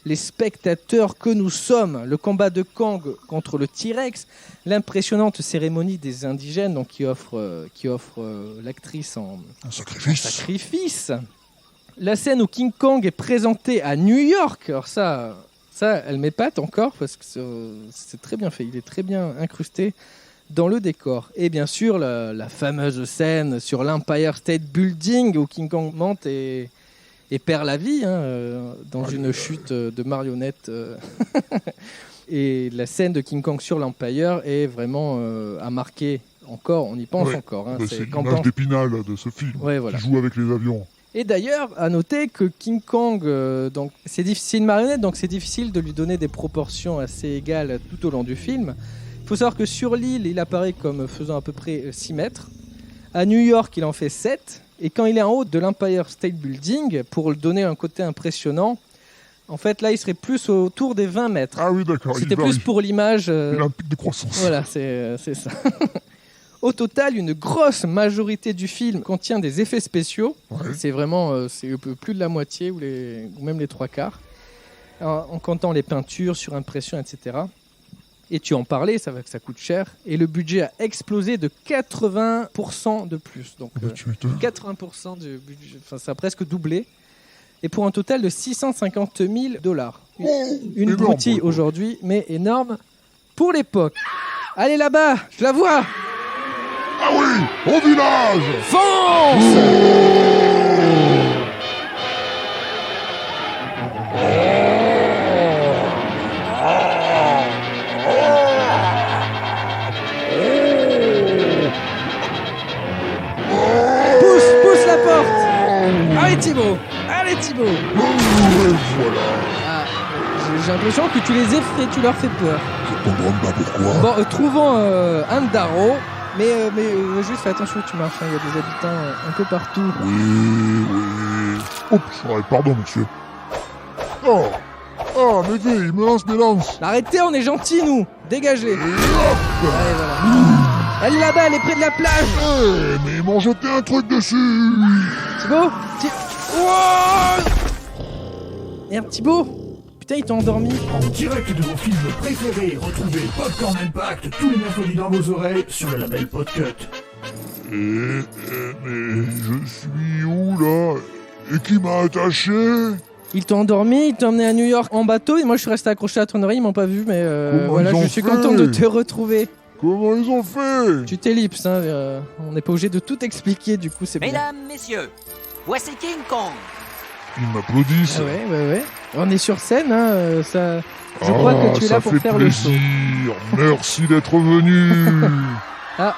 les spectateurs que nous sommes. Le combat de Kong contre le T-Rex, l'impressionnante cérémonie des indigènes donc qui offre l'actrice en sacrifice. La scène où King Kong est présenté à New York, alors ça elle m'épate encore parce que c'est très bien fait, il est très bien incrusté dans le décor. Et bien sûr la fameuse scène sur l'Empire State Building où King Kong monte et perd la vie dans une chute de marionnette. Et la scène de King Kong sur l'Empire est vraiment à marquer encore, on y pense encore. Hein. C'est l'image d'Épinal de ce film qui joue avec les avions. Et d'ailleurs, à noter que King Kong, c'est une marionnette, donc c'est difficile de lui donner des proportions assez égales tout au long du film. Il faut savoir que sur l'île, il apparaît comme faisant à peu près 6 mètres. À New York, il en fait 7. Et quand il est en haut de l'Empire State Building, pour lui donner un côté impressionnant, en fait, là, il serait plus autour des 20 mètres. Ah oui, d'accord. C'était plus pour l'image. Il a un pic de croissance. Voilà, c'est ça. Au total, une grosse majorité du film contient des effets spéciaux. Ouais. C'est vraiment plus de la moitié ou même les 3/4. en comptant les peintures, surimpression, etc. Et tu en parlais, ça va que ça coûte cher. Et le budget a explosé de 80% de plus. Donc Tu m'étonnes. 80% du budget, enfin ça a presque doublé. Et pour un total de $650 000. Une énorme broutille pour l'époque. aujourd'hui, mais énorme pour l'époque. Allez là-bas, je la vois. Ah oui, au village. Fonce! Pousse la porte. Allez Thibaut. Voilà. Ah, j'ai l'impression que tu les effraies, tu leur fais peur. Je comprends pas pourquoi. Bon, trouvons Andaro, mais juste fais attention où tu marches, hein, il y a des habitants un peu partout. Oui. Oups, ouais, pardon, monsieur. Oh, médé, il me lance des lances. Arrêtez, on est gentils nous. Dégagez. Et hop. Allez, voilà. Elle est là-bas, elle est près de la plage. Mais ils m'ont jeté un truc dessus. Thibaut Wow Merde, Thibaut. Putain, ils t'ont endormi. En direct de vos films préférés, retrouvez Popcorn Impact tous les mercredis dans vos oreilles sur le label Podcut. Mais je suis où là? Et qui m'a attaché? Ils t'ont endormi, ils t'ont emmené à New York en bateau et moi je suis resté accroché à ton oreille, ils m'ont pas vu, mais Comment voilà, ils ont je suis fait content de te retrouver. Comment ils ont fait? Tu t'ellipses, hein, on n'est pas obligé de tout expliquer, du coup c'est bien. Mesdames, messieurs, voici King Kong. Ils m'applaudissent. Ah ouais. On est sur scène, hein, ça. Je crois que tu es là pour faire le show. Merci d'être venu. Ah,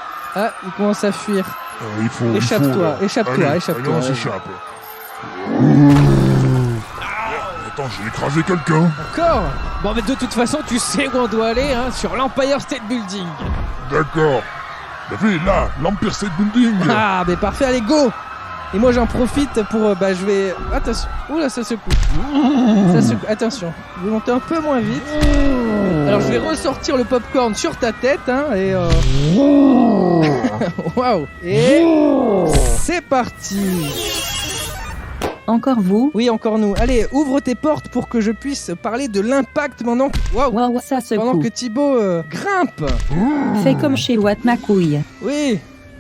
il commence à fuir. Il faut. Échappe-toi. Allez, on s'échappe. Attends, j'ai écrasé quelqu'un. Encore. Bon, mais de toute façon, tu sais où on doit aller, hein, sur l'Empire State Building. D'accord. T'as vu, là, l'Empire State Building. Ah, mais parfait, allez, go. Et moi, j'en profite pour, je vais... Attention. Oula, ça secoue. Attention. Je vais monter un peu moins vite. Alors, je vais ressortir le popcorn sur ta tête, hein, et... Waouh. Et... C'est parti. Encore vous? Oui, encore nous. Allez, ouvre tes portes pour que je puisse parler de l'impact pendant que... Waouh, ça Pendant secoue. que Thibaut grimpe. Fais comme chez Watt ma couille. Oui.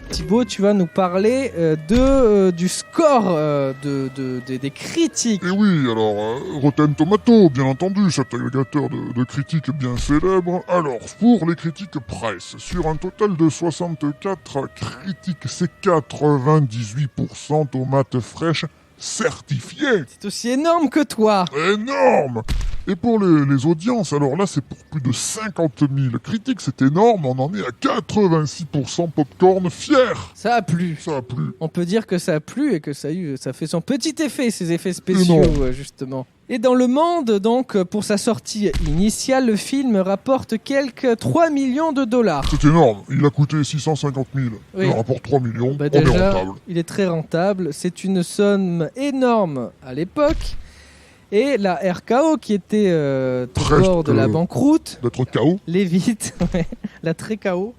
Thibaut, tu vas nous parler du score des critiques. Et oui, alors, Rotten Tomato, bien entendu, cet agrégateur de critiques bien célèbre. Alors, pour les critiques presse, sur un total de 64 critiques, c'est 98% tomates fraîches certifiées. C'est aussi énorme que toi. Énorme! Et pour les audiences, alors là, c'est pour plus de 50 000 critiques, c'est énorme, on en est à 86% popcorn fier. Ça a plu. Ça a plu. On peut dire que ça a plu et que ça fait son petit effet, ces effets spéciaux, justement. Et dans le monde, donc, pour sa sortie initiale, le film rapporte quelques 3 millions de dollars. C'est énorme, il a coûté 650 000. Oui. Il rapporte 3 millions, Bah, on est déjà, rentable. il est très rentable. C'est une somme énorme à l'époque. Et la RKO, qui était au bord de la banqueroute, D'être KO. l'évite, ouais, la très KO.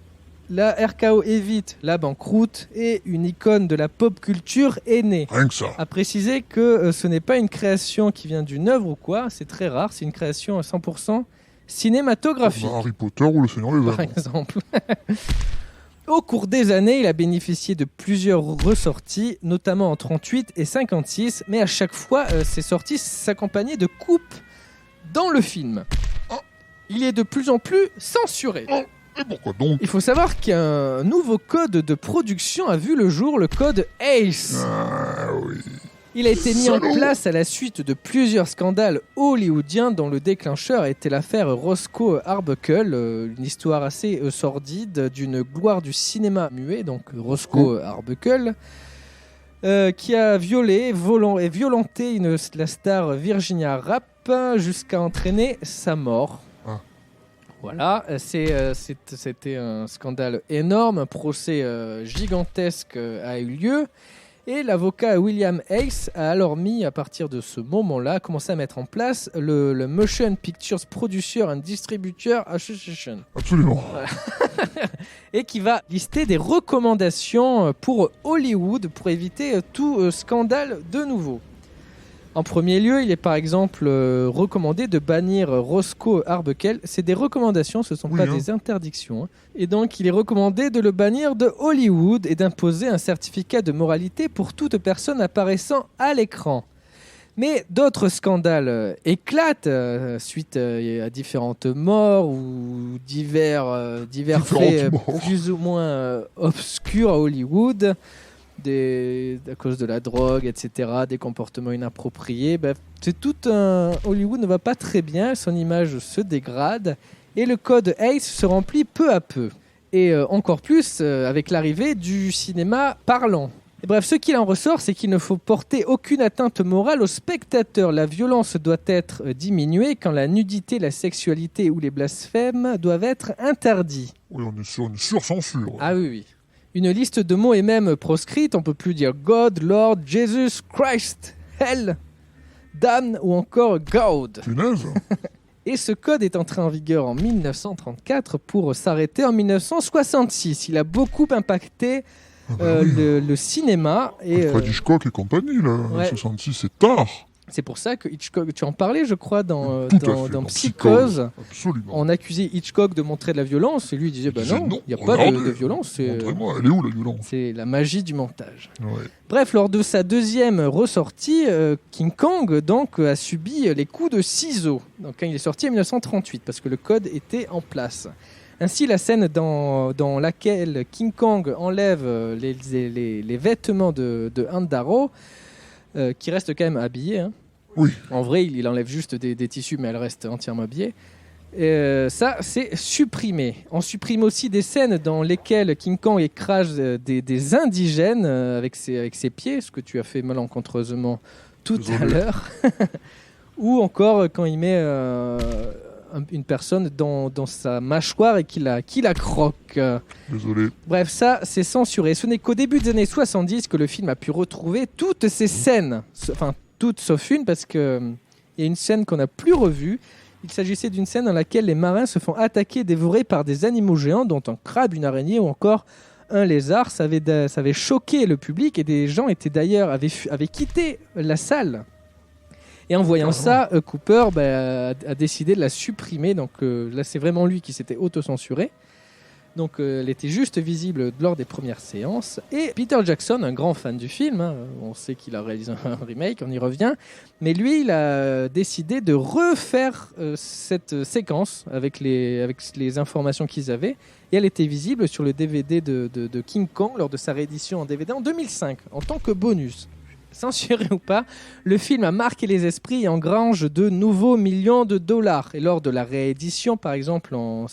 La RKO évite la banqueroute et une icône de la pop culture est née. Rien que ça. À préciser que ce n'est pas une création qui vient d'une œuvre ou quoi, c'est très rare, c'est une création à 100% cinématographique. Harry Potter ou le Seigneur des Par Anneaux. exemple. Au cours des années, il a bénéficié de plusieurs ressorties, notamment en 38 et 56, mais à chaque fois, ces sorties s'accompagnaient de coupes dans le film. Il est de plus en plus censuré. Et pourquoi donc? Il faut savoir qu'un nouveau code de production a vu le jour, le code ACE. Ah oui. Il a été mis en Salaud. place à la suite de plusieurs scandales hollywoodiens dont le déclencheur était l'affaire Roscoe Arbuckle, une histoire assez sordide d'une gloire du cinéma muet, donc Roscoe Arbuckle, qui a violé et violenté la star Virginia Rapp jusqu'à entraîner sa mort. Ah. Voilà, c'était un scandale énorme, un procès gigantesque a eu lieu. Et l'avocat William Hayes a alors mis, à partir de ce moment-là, commencé à mettre en place le Motion Pictures Producer and Distributor Association. Absolument. Et qui va lister des recommandations pour Hollywood pour éviter tout scandale de nouveau. En premier lieu, il est par exemple recommandé de bannir Roscoe Arbuckle. C'est des recommandations, ce ne sont pas des interdictions. Hein. Et donc, il est recommandé de le bannir de Hollywood et d'imposer un certificat de moralité pour toute personne apparaissant à l'écran. Mais d'autres scandales éclatent suite à différentes morts ou divers faits plus ou moins obscurs à Hollywood. À cause de la drogue, etc., des comportements inappropriés. C'est tout un... Hollywood ne va pas très bien, son image se dégrade et le code ACE se remplit peu à peu. Et encore plus avec l'arrivée du cinéma parlant. Et bref, ce qu'il en ressort, c'est qu'il ne faut porter aucune atteinte morale aux spectateurs. La violence doit être diminuée quand la nudité, la sexualité ou les blasphèmes doivent être interdits. Oui, on est sur une surcensure. Ah oui. Une liste de mots est même proscrite, on ne peut plus dire God, Lord, Jesus, Christ, Hell, Damn ou encore God. Punaise. Et ce code est entré en vigueur en 1934 pour s'arrêter en 1966. Il a beaucoup impacté le cinéma. Alfred Hitchcock et compagnie, là. 66, c'est tard. C'est pour ça que Hitchcock, tu en parlais, je crois, dans Psychose. Absolument. On accusait Hitchcock de montrer de la violence et lui il disait non, il n'y a pas de violence. Montrez-moi, elle est où la violence ? C'est la magie du montage. Ouais. Bref, lors de sa deuxième ressortie, King Kong donc, a subi les coups de ciseaux. Donc, quand il est sorti en 1938, parce que le code était en place. Ainsi, la scène dans laquelle King Kong enlève les vêtements de Ann Darrow, qui reste quand même habillée. Hein. Oui. En vrai, il enlève juste des tissus, mais elle reste entièrement habillée. Ça, c'est supprimé. On supprime aussi des scènes dans lesquelles King Kong écrase des indigènes avec ses pieds, ce que tu as fait malencontreusement tout à l'heure. Ou encore quand il met une personne dans sa mâchoire et qu'il la croque. Désolé. Bref, ça, c'est censuré. Ce n'est qu'au début des années 70 que le film a pu retrouver toutes ces scènes. Enfin, toutes sauf une, parce qu'il y a une scène qu'on n'a plus revue. Il s'agissait d'une scène dans laquelle les marins se font attaquer et dévorer par des animaux géants, dont un crabe, une araignée ou encore un lézard. Ça avait choqué le public et des gens avaient quitté la salle. Et en voyant ça, Cooper a décidé de la supprimer. Donc là, c'est vraiment lui qui s'était auto-censuré. Donc elle était juste visible lors des premières séances. Et Peter Jackson, un grand fan du film, hein, on sait qu'il a réalisé un remake, on y revient. Mais lui, il a décidé de refaire cette séquence avec les informations qu'ils avaient. Et elle était visible sur le DVD de King Kong lors de sa réédition en DVD en 2005, en tant que bonus. Censuré ou pas, le film a marqué les esprits et engrange de nouveaux millions de dollars. Et lors de la réédition, par exemple dans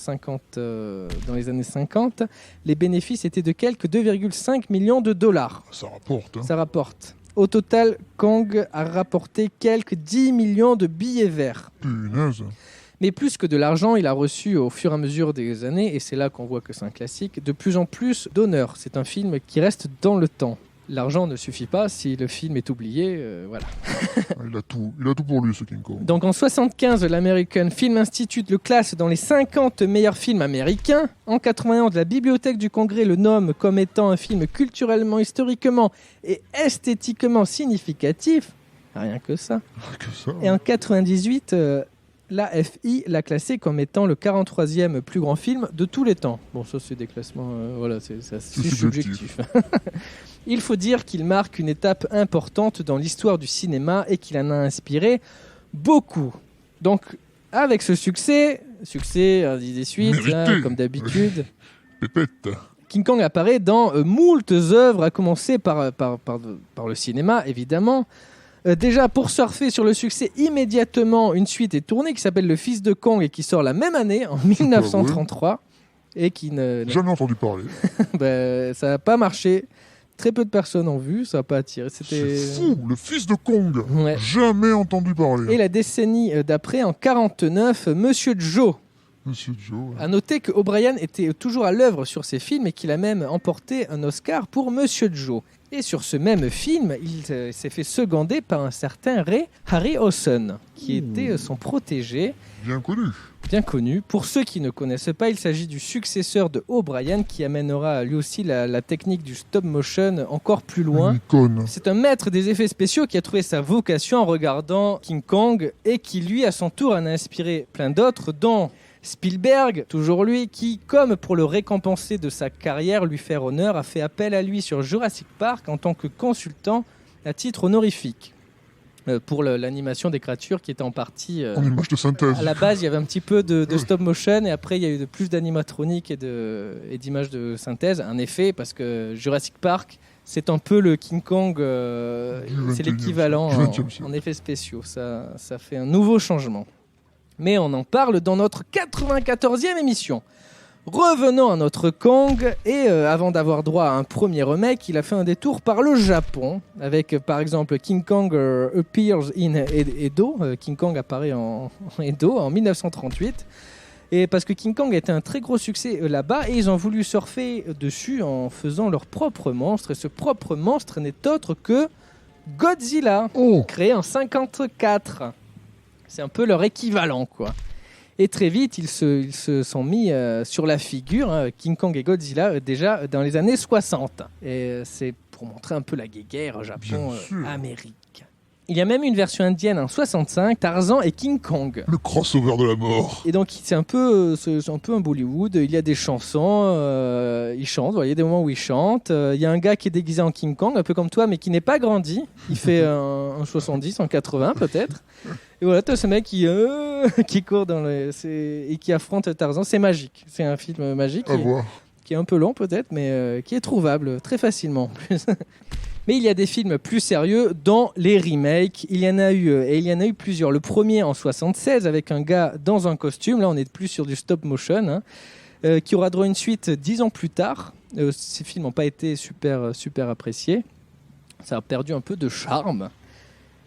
les années 50, les bénéfices étaient de quelques 2,5 millions de dollars. Ça rapporte. Ça rapporte. Au total, Kong a rapporté quelques 10 millions de billets verts. Punaise. Mais plus que de l'argent, il a reçu au fur et à mesure des années, et c'est là qu'on voit que c'est un classique, de plus en plus d'honneur. C'est un film qui reste dans le temps. L'argent ne suffit pas si le film est oublié, voilà. Il a tout pour lui, ce King Kong. Donc en 1975, l'American Film Institute le classe dans les 50 meilleurs films américains. En 1991, la Bibliothèque du Congrès le nomme comme étant un film culturellement, historiquement et esthétiquement significatif. Rien que ça. Et en 1998, l'AFI l'a classé comme étant le 43e plus grand film de tous les temps. Bon, ça c'est des classements, voilà, c'est subjectif. Il faut dire qu'il marque une étape importante dans l'histoire du cinéma et qu'il en a inspiré beaucoup. Donc, avec ce succès, des suites, hein, comme d'habitude, Pépette. King Kong apparaît dans moultes œuvres, à commencer par le cinéma, évidemment. Déjà, pour surfer sur le succès, immédiatement, une suite est tournée qui s'appelle Le Fils de Kong et qui sort la même année, en 1933. Et qui Jamais entendu parler. Ça n'a pas marché. Très peu de personnes ont vu, ça n'a pas attiré. C'est fou, Le Fils de Kong. Ouais. Jamais entendu parler. Et la décennie d'après, en 1949, Monsieur Joe. Monsieur Joe. Ouais. À noter que O'Brien était toujours à l'œuvre sur ses films et qu'il a même emporté un Oscar pour Monsieur Joe. Et sur ce même film, il s'est fait seconder par un certain Ray Harryhausen, qui était son protégé. Bien connu. Pour ceux qui ne connaissent pas, il s'agit du successeur de O'Brien qui amènera lui aussi la technique du stop motion encore plus loin. C'est un maître des effets spéciaux qui a trouvé sa vocation en regardant King Kong et qui lui à son tour en a inspiré plein d'autres, dont Spielberg, toujours lui, qui, comme pour le récompenser de sa carrière, lui faire honneur, a fait appel à lui sur Jurassic Park en tant que consultant à titre honorifique. Pour l'animation des créatures qui était en partie... en image de synthèse. À la base, il y avait un petit peu de stop motion et après, il y a eu plus d'animatronique et d'images de synthèse. Un effet, parce que Jurassic Park, c'est un peu le King Kong, c'est l'équivalent en effets spéciaux. Ça fait un nouveau changement. Mais on en parle dans notre 94e émission. Revenons à notre Kong, et avant d'avoir droit à un premier remake, il a fait un détour par le Japon, avec par exemple King Kong Appears in Edo. King Kong apparaît en Edo en 1938. Et parce que King Kong était un très gros succès là-bas, et ils ont voulu surfer dessus en faisant leur propre monstre. Et ce propre monstre n'est autre que Godzilla, créé en 1954. C'est un peu leur équivalent, quoi. Et très vite, ils se sont mis sur la figure, King Kong et Godzilla, déjà dans les années 60. Et c'est pour montrer un peu la guéguerre Japon-Amérique. Il y a même une version indienne en 65, Tarzan et King Kong. Le crossover de la mort. Et donc c'est un peu un Bollywood. Il y a des chansons, ils chantent. Il y a des moments où ils chantent. Il y a un gars qui est déguisé en King Kong, un peu comme toi, mais qui n'est pas grandi. Il fait un 70, un 80 peut-être. Et voilà, t'as ce mec qui court et qui affronte Tarzan. C'est magique. C'est un film magique qui est un peu long peut-être, mais qui est trouvable très facilement en plus. Mais il y a des films plus sérieux dans les remakes. Il y en a eu plusieurs. Le premier en 76 avec un gars dans un costume. Là, on est plus sur du stop motion, qui aura droit à une suite 10 ans plus tard. Ces films n'ont pas été super appréciés. Ça a perdu un peu de charme.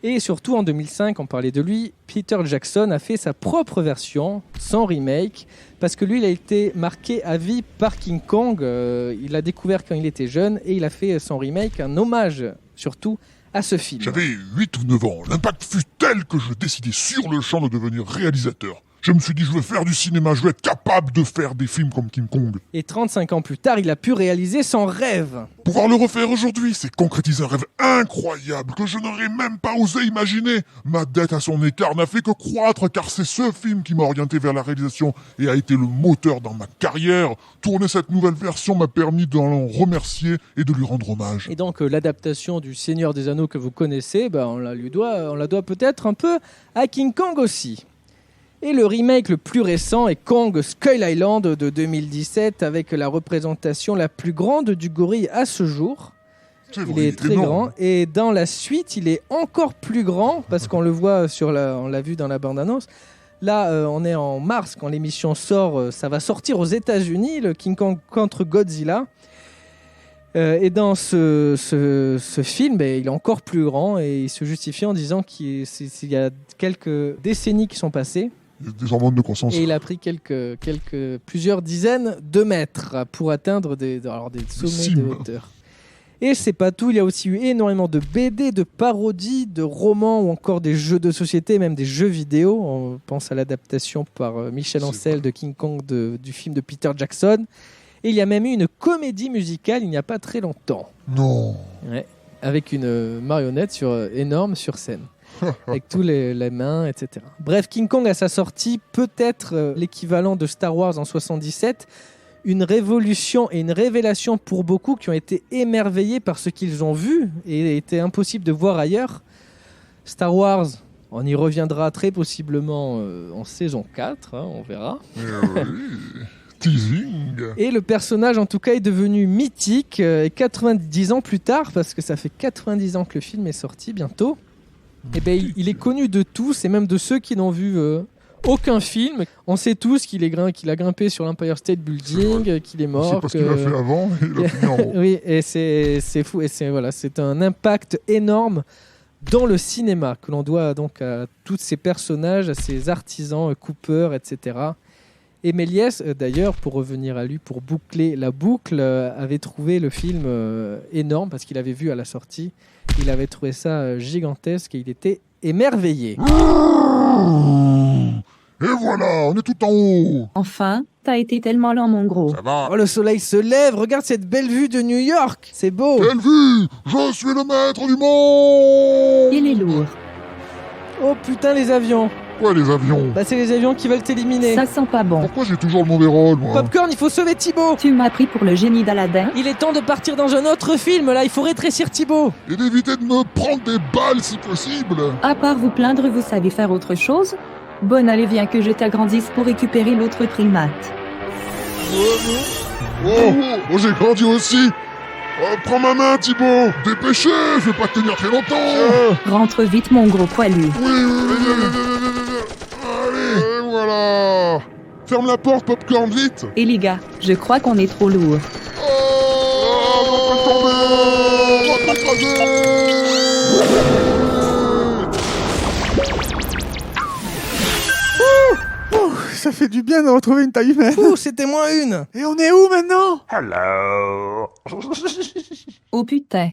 Et surtout en 2005, on parlait de lui, Peter Jackson a fait sa propre version, sans remake, parce que lui, il a été marqué à vie par King Kong. Il l'a découvert quand il était jeune et il a fait son remake, un hommage surtout à ce film. J'avais 8 ou 9 ans. L'impact fut tel que je décidai sur le champ de devenir réalisateur. Je me suis dit, je veux faire du cinéma, je veux être capable de faire des films comme King Kong. Et 35 ans plus tard, il a pu réaliser son rêve. Pouvoir le refaire aujourd'hui, c'est concrétiser un rêve incroyable que je n'aurais même pas osé imaginer. Ma dette à son écart n'a fait que croître, car c'est ce film qui m'a orienté vers la réalisation et a été le moteur dans ma carrière. Tourner cette nouvelle version m'a permis d'en remercier et de lui rendre hommage. Et donc l'adaptation du Seigneur des Anneaux que vous connaissez, on la doit peut-être un peu à King Kong aussi. Et le remake le plus récent est Kong Skull Island de 2017 avec la représentation la plus grande du gorille à ce jour. Il est très grand et dans la suite il est encore plus grand parce qu'on le voit on l'a vu dans la bande-annonce. Là on est en mars quand l'émission sort, ça va sortir aux États-Unis, le King Kong contre Godzilla. Et dans ce film, il est encore plus grand et il se justifie en disant qu'il y a quelques décennies qui sont passées. Il y a des hormones de croissance. Et il a pris plusieurs dizaines de mètres pour atteindre des sommets de hauteur. Et c'est pas tout, il y a aussi eu énormément de BD, de parodies, de romans ou encore des jeux de société, même des jeux vidéo. On pense à l'adaptation par Michel Ancel de King Kong du film de Peter Jackson. Et il y a même eu une comédie musicale il n'y a pas très longtemps. Non. Ouais, avec une marionnette énorme sur scène. Avec tous les mains, etc. Bref, King Kong à sa sortie, peut-être l'équivalent de Star Wars en 77, une révolution et une révélation pour beaucoup qui ont été émerveillés par ce qu'ils ont vu et était impossible de voir ailleurs. Star Wars, on y reviendra très possiblement en saison 4, on verra. Teasing. Et le personnage en tout cas est devenu mythique 90 ans plus tard, parce que ça fait 90 ans que le film est sorti bientôt. Il est connu de tous et même de ceux qui n'ont vu aucun film. On sait tous qu'il a grimpé sur l'Empire State Building, qu'il est mort. C'est parce qu'il a fait avant et il a fini en haut. Oui, et c'est fou. Et c'est un impact énorme dans le cinéma que l'on doit donc à tous ces personnages, à ces artisans, Cooper, etc. Et Méliès, d'ailleurs, pour revenir à lui, pour boucler la boucle, avait trouvé le film énorme parce qu'il avait vu à la sortie. Il avait trouvé ça gigantesque et il était émerveillé. Et voilà, on est tout en haut. Enfin, t'as été tellement lent, mon gros. Ça va. Oh, le soleil se lève, regarde cette belle vue de New York, c'est beau. Quelle vue! Je suis le maître du monde! Il est lourd. Oh putain, les avions. Quoi, les avions? Bah, c'est les avions qui veulent t'éliminer. Ça sent pas bon. Pourquoi j'ai toujours le mauvais rôle, moi? Popcorn, il faut sauver Thibaut. Tu m'as pris pour le génie d'Aladin. Il est temps de partir dans un autre film, là, il faut rétrécir Thibaut. Et d'éviter de me prendre des balles si possible! À part vous plaindre, vous savez faire autre chose? Bon, allez, viens que je t'agrandisse pour récupérer l'autre primate. Oh, j'ai grandi aussi! Oh, prends ma main, Thibaut! Dépêchez, je vais pas tenir très longtemps! Rentre vite, mon gros poilu. Allez, et voilà! Ferme la porte, Popcorn, vite! Et les gars, je crois qu'on est trop lourd. Oh, on va tomber! On va s'écraser! Ça fait du bien de retrouver une taille humaine. Ouh, c'était moins une. Et on est où maintenant? Oh putain.